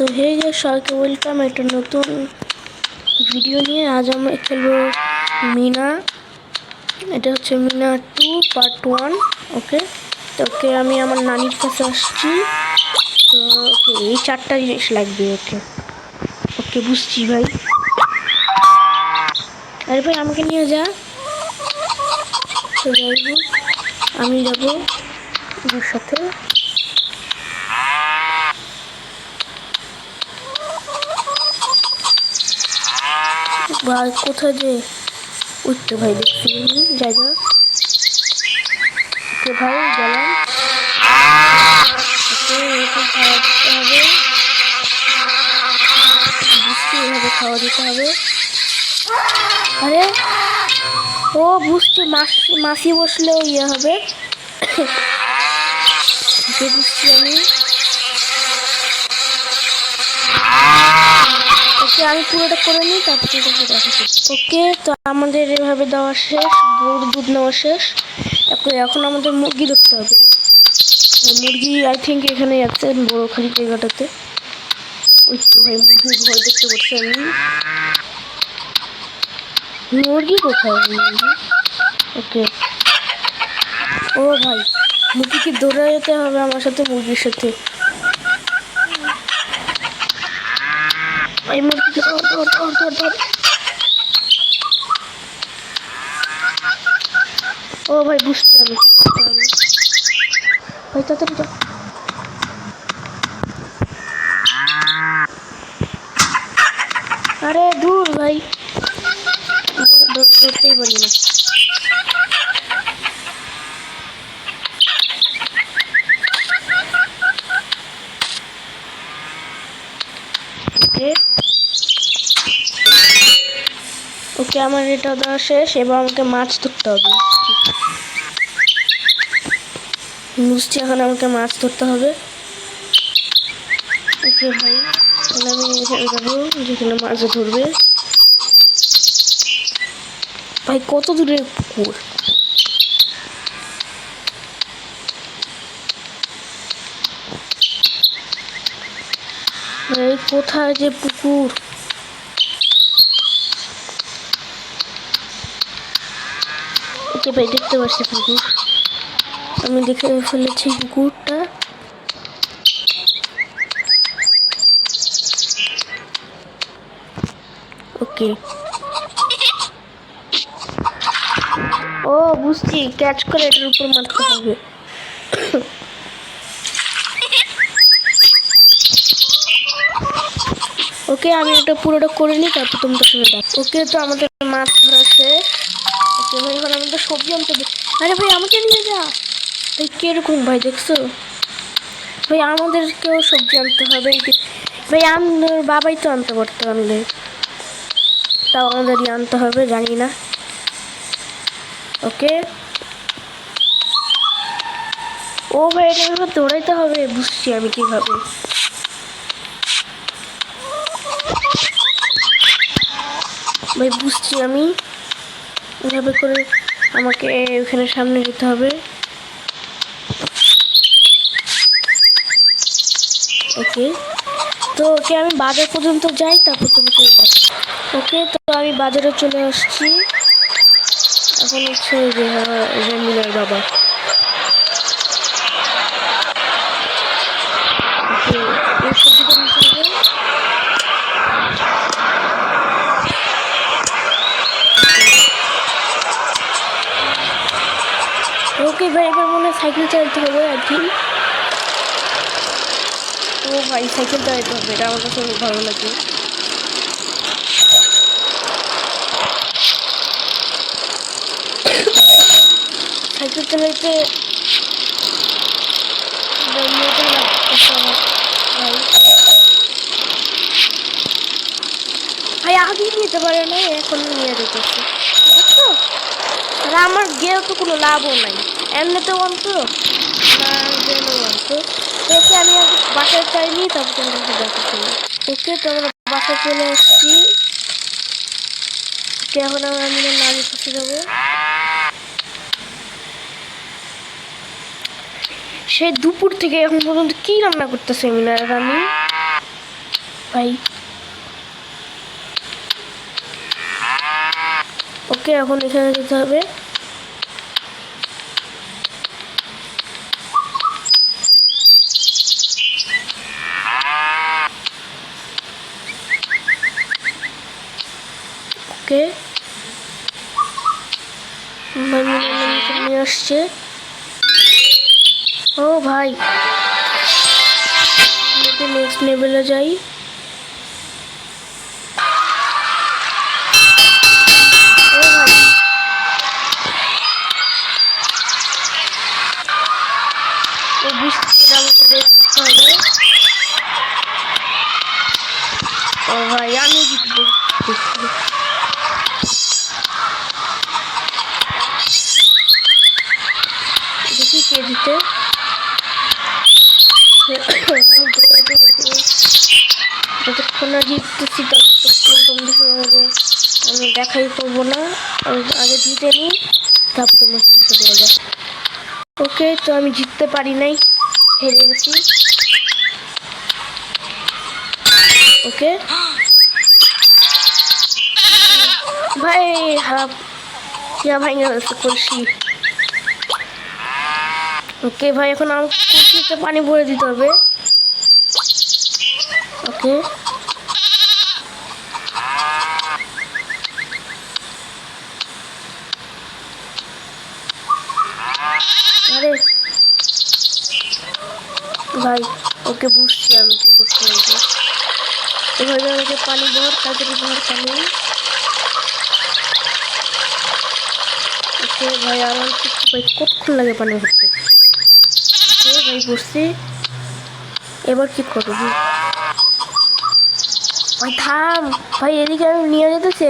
তো হে সবাইকে ওয়েলকাম একটা নতুন ভিডিও নিয়ে। আজ আমরা খেলবো মিনা। এটা হচ্ছে মিনা 2 পার্ট 1। ওকে, তো ওকে আমি আমার নানির কাছে আসছি। তো ওকে এই 4টা জিনিস লাগবে। ওকে ওকে বুঝছি ভাই। আরে ভাই আমাকে নিয়ে যা। তো যাই হোক আমি যাবো ওর সাথে। ভাই কোথায় যে উঠতে ভাই দেখছি জায়গা। ওকে ভাই গেলাম। ওকে এরকম খাওয়া দিতে হবে, বুঝছি এভাবে খাওয়া দিতে হবে। আরে ও বুঝছি মাসি বসলেও ইয়ে হবে। ওকে বুঝছি আমি। ওকে আমি পুরোটা করে নিই, তারপর তোকে দেখাচ্ছি। ওকে তো আমাদের এভাবে দেওয়া শেষ, গরুর দুধ নেওয়া শেষ। এখন আমাদের মুরগি ধরতে হবে। মুরগি আই থিঙ্ক এখানে আছে বড় খালি জায়গাটাতে। ওই তো ভাই মুরগির ঘর দেখতে পাচ্ছি আমি। মুরগি কোথায় মুরগি? ওকে ও ভাই মুরগিকে দৌড়ে যেতে হবে আমার সাথে, মুরগির সাথে। ভাই মুরগিকে ধর। ও ভাই বুঝছি আমি ভাই তাড়াতাড়ি তো। আরে দূর ভাই, ধরতেই পারি না। ওকে আমার এটা দেওয়া শেষ। এবার আমাকে মাছ ধরতে হবে। বুঝছি এখন আমাকে মাছ ধরতে হবে। ওকে ভাই তাহলে আমি এখানে যাবো যেখানে মাছ ধরবে। ভাই কত দূরে পুকুর? ভাই কোথায় যে পুকুর? ওকে ভাই দেখতে পাচ্ছি পুকুর, আমি দেখে ফেলেছি পুকুরটা। ওকে ও বুঝছি, ক্যাচ করে এটার উপর মারতে হবে। ওকে আমি এটা পুরোটা করে নিই, তারপর তোমাদের সাথে দেখ। ওকে তো আমাদের মাছ ধরা শেষ। ওকে ভাই এখন আমাদের সবজি আনতে হবে। আরে ভাই আমাকে নিয়ে যা ভাই। কিরকম ভাই দেখছো ভাই, আমাদেরকেও সবজি আনতে হবে ভাই। আমাদের বাবাই তো আনতে পারতো, আনলে তাও আমাদেরই আনতে হবে, জানি না। ওকে ও ভাই এটা এবার দৌড়াইতে হবে, বুঝছি আমি কিভাবে। ভাই বুঝছি আমি, এভাবে করে আমাকে ওখানে সামনে যেতে হবে। ওকে তো ওকে আমি বাজার পর্যন্ত যাই, তারপর তোমাকে দেখ। ওকে তো আমি বাজারে চলে আসছি। এখন হচ্ছে রেমিলার বাবা। ওকে এই সবজিটা নিতে হবে। ওকে ভাই এবার মনে হয় সাইকেল চালাতে হবে আর কি। ও ভাই সাইকেল চালাতে হবে, এটা আমার কাছে অনেক ভালো লাগে। সাইকেল চালাইতে মজা লাগতেছে আমার ভাই। ভাই আগেই নিতে পারে না, এখন নিয়ে যেতেছে বুঝছো। আর আমার গিয়েও তো কোনো লাভও নাই, এমনিতেও অন্ত না গেলেও অন্ত। তো ওকে আমি আগে বাসায় চাইনি, তারপর তোমাকে দেখাচ্ছি। ওকে তো আমরা বাসায় চলে আসছি। এখন আমি নানির কাছে যাবো। সে দুপুর থেকে এখন পর্যন্ত কি রান্না করতেছে মিনার রানী? ভাই। ওকে এখন এখানে যেতে হবে। ওকে নিয়ে আসছে। ও ভাই নেক্সট লেভেলে যাই। ও ভাই ও বৃষ্টিটা আমাকে রেড করতে হবে। ও ভাই আমি জিতবো। দেখি কে জিতে। যতক্ষণ না জিততেছি ততক্ষণ তোমাদের সঙ্গে আমি দেখাই করবো না। আমি আগে জিতে নিই, তারপর তোমার চলে যাবে। ওকে তো আমি জিততে পারি নাই, হেরে গেছি। ওকে ভাই হাফ ইয়া ভাই কলসি। ওকে ভাই এখন আমাকে কলসিতে পানি ভরে দিতে হবে। ওকে আরে ভাই ওকে বুঝছি আমি কি করতে হবে। এভাবে আমাকে পানি ভর, তাড়াতাড়ি ভর পানি। ওকে ভাই আরাম করতে ভাই কতক্ষণ লাগে পানি ভরতে। ওকে ভাই বুঝছি, এবার কি করবো ভাই? থাম ভাই, এদিকে আমি নিয়ে যেতেছি।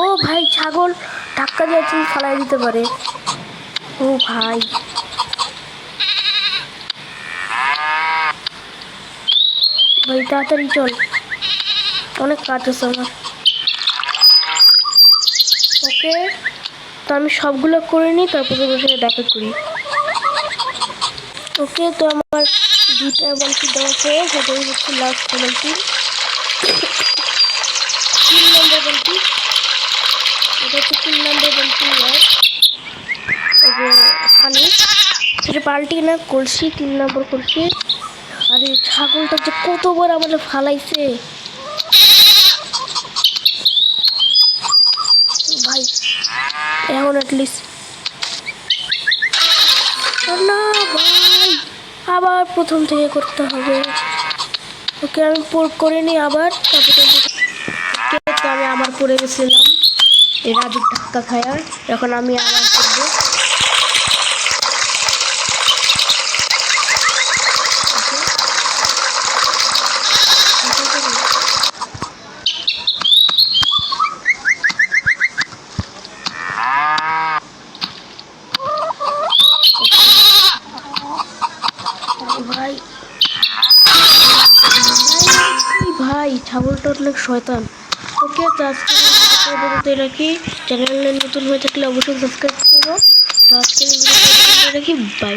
ও ভাই ছাগল ধাক্কা দিয়ে ফালাই দিতে পারে। ও ভাই ভাই তাড়াতাড়ি চল, অনেক কাজ আছে আমার। ওকে তো আমি সবগুলো করে নিই, তারপরে বসে দেখা করি। ওকে তো আমার 2টা বালতি দেওয়া আছে, সেটাই হচ্ছে লাস্ট বালতি, 3 নম্বর বালতি। এটা হচ্ছে 3 নম্বর বালতি। পানি সেটা বালতি না, কলসি, 3 নম্বর কলসি। আরে ছাগলটা যে কতবার আমাদের ফালাইছে ভাই। এখন অ্যাটলিস্ট না ভাই, আবার প্রথম থেকে করতে হবে। ওকে আমি করে নিই আবার, তারপরে আমি আবার পড়ে গেছিলাম এই রাজুর ধাক্কা খায়ার। এখন আমি আবার করবো। ভাই ভাই ছাগলটা অনেক শয়তান। ওকে তো আজকে রাখি। চ্যানেলে নতুন হয়ে থাকলে অবশ্যই সাবস্ক্রাইব করো। তো আজকে রাখি, বাই।